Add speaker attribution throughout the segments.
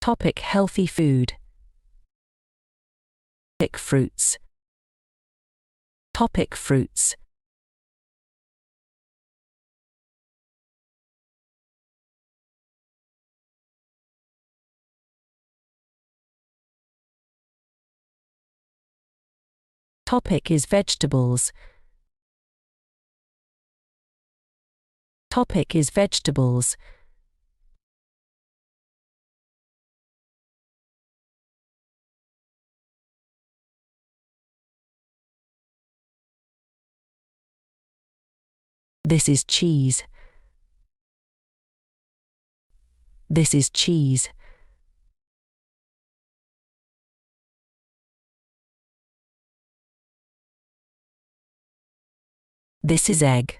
Speaker 1: Topic: healthy food. Topic: fruits. Topic: fruits. Topic is vegetables. Topic is vegetables. This is cheese. This is cheese. This is egg.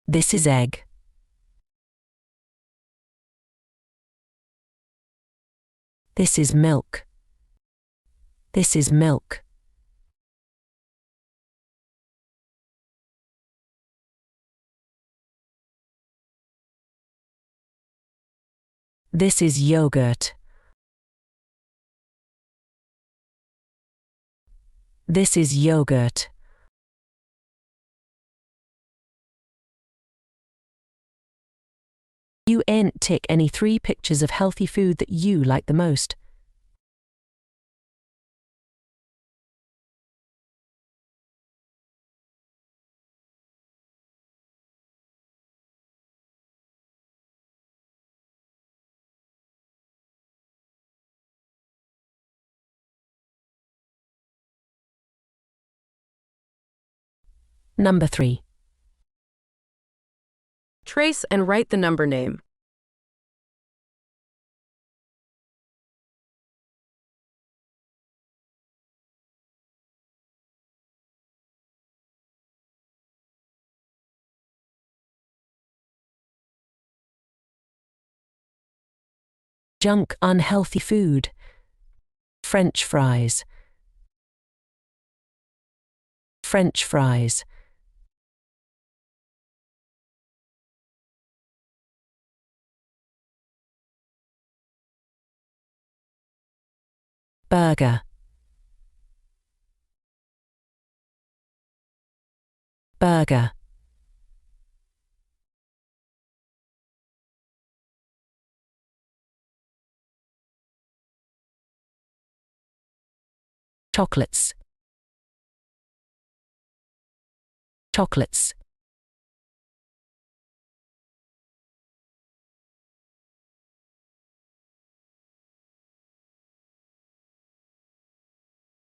Speaker 1: This is egg. This is milk. This is milk. This is yogurt. This is yogurt. You tick any 3 pictures of healthy food that you like the most. Number 3.
Speaker 2: Trace and write the number name.
Speaker 1: Junk unhealthy food. French fries. French fries. Burger. Burger. Chocolates. Chocolates.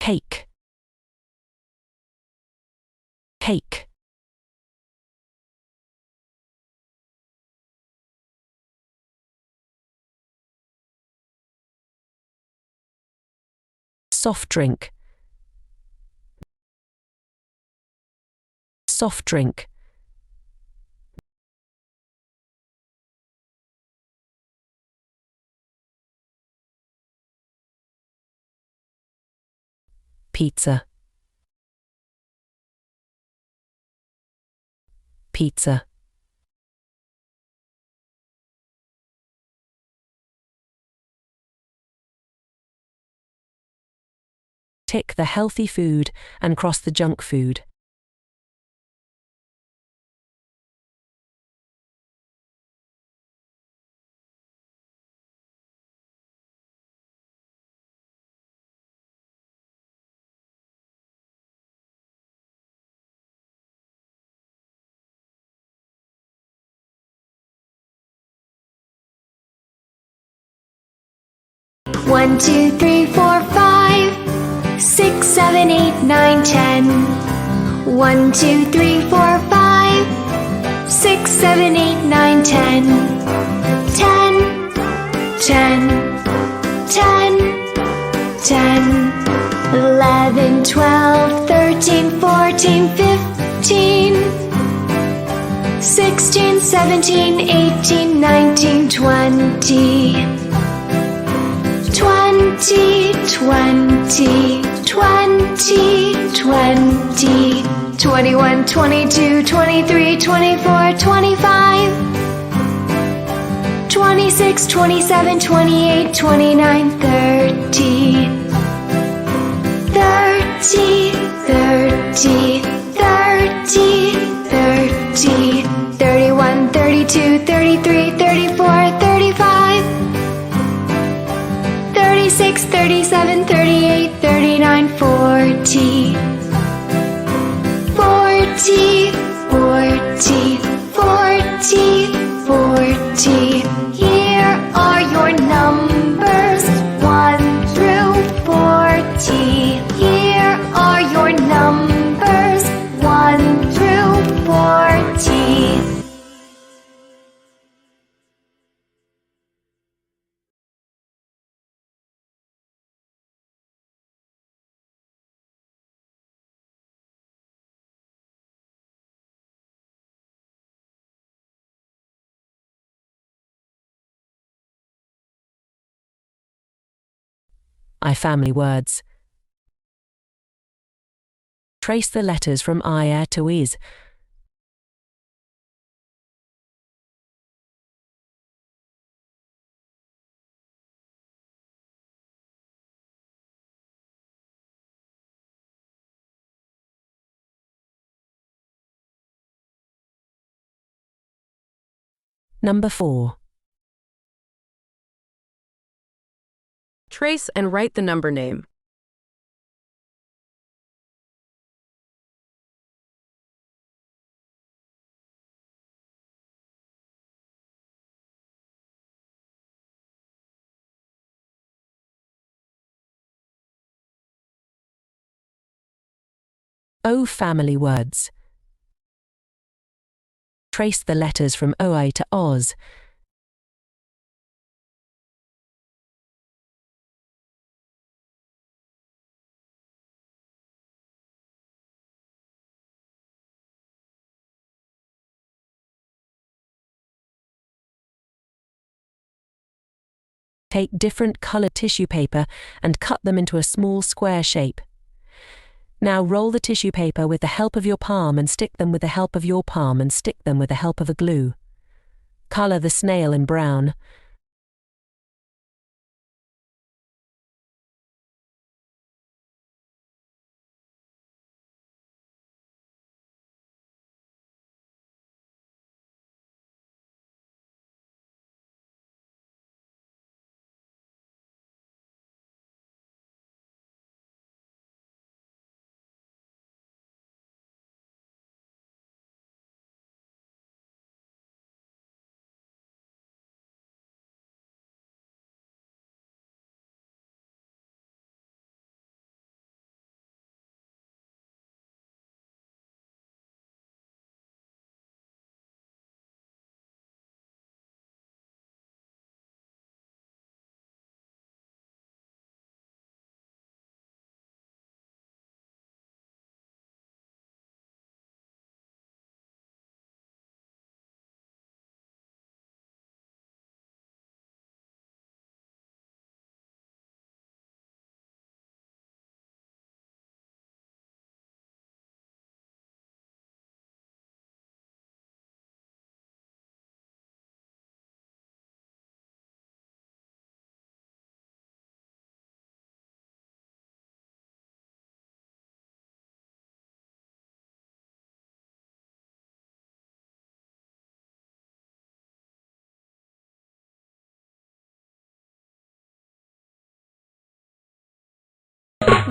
Speaker 1: Cake. Cake. Soft drink. Soft drink. Pizza. Pizza. Tick the healthy food and cross the junk food.
Speaker 3: One, 2, 3, 4, 5, 6, 7, 8, 9, 10. 1, 2, 3, 4, 5, 6, 7, 8, 9, 10. 10, 10, 10, 10. 11, 12, 13, 14, 15. 16, 17, 18, 19, 20. 20, 20, 20, 20, 21, 22, 23, 24, 25, 26, 27, 28, 29, 30. 30, 30, 30, 30. 31, 32, 33, 34, 35. 36, 37, 38, 39, 40. 40, 40, 40, 40. Here are your numbers, 1 through 40. Here are your numbers, 1 through 40.
Speaker 1: I family words. Trace the letters from I to is. Number 4.
Speaker 2: Trace and write the number name.
Speaker 1: O family words. Trace the letters from OI to Oz. Take different colored tissue paper and cut them into a small square shape. Now roll the tissue paper with the help of your palm and stick them with the help of your palm and stick them with the help of a glue. Color the snail in brown.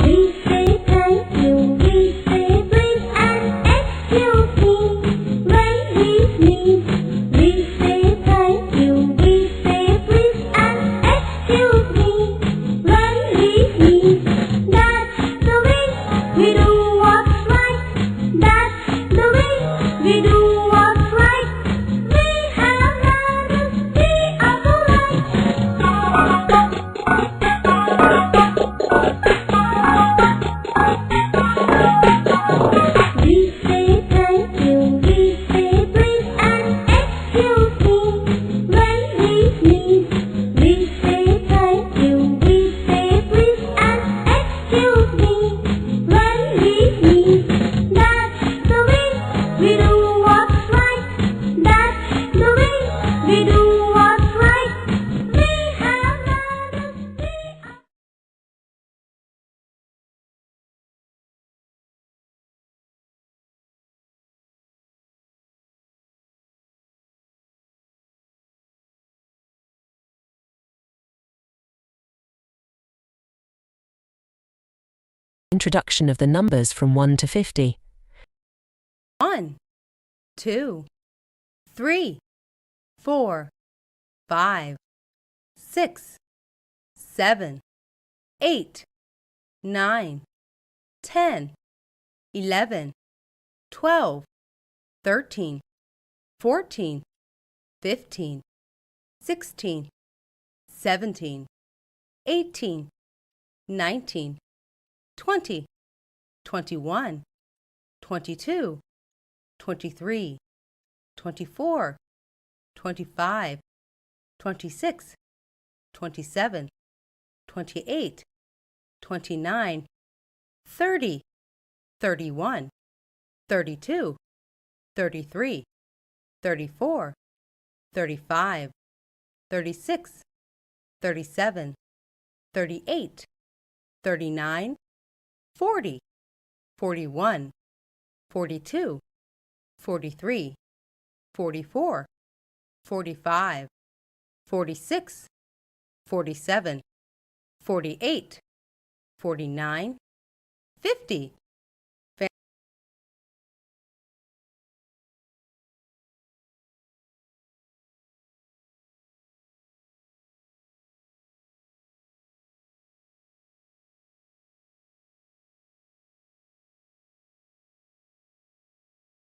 Speaker 4: We say thank you, we say please and excuse me when we sneeze. We say thank you, we say please and excuse me when we sneeze. That's the way we do what's right. That's the way we do what's right. We have manners, we are polite. We say thank you, we say please and excuse me when we sneeze. We say thank you, we say please and excuse me when we sneeze. That's the way we do what's right. That's the way we do what's right.
Speaker 1: Introduction of the numbers from 1 to 50.
Speaker 5: 1, 2, 3, 4, 5, 6, 7, 8, 9, 10, 11, 12, 13, 14, 15, 16, 17, 18, 19, 20, 21, 22, 23, 24, 25, 26, 27, 28, 29, 30, 31, 32, 33, 34, 35, 36, 37, 38, 39, 40, 41, 42, 43, 44, 45, 46, 47, 48, 49, 50.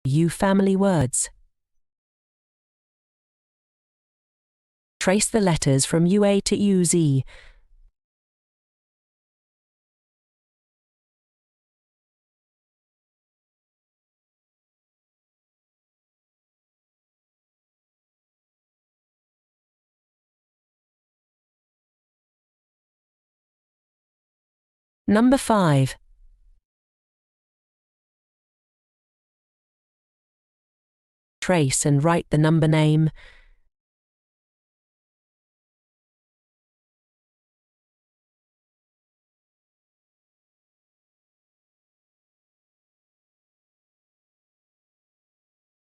Speaker 1: U family words. Trace the letters from UA to UZ. Number 5. Trace and write the number name.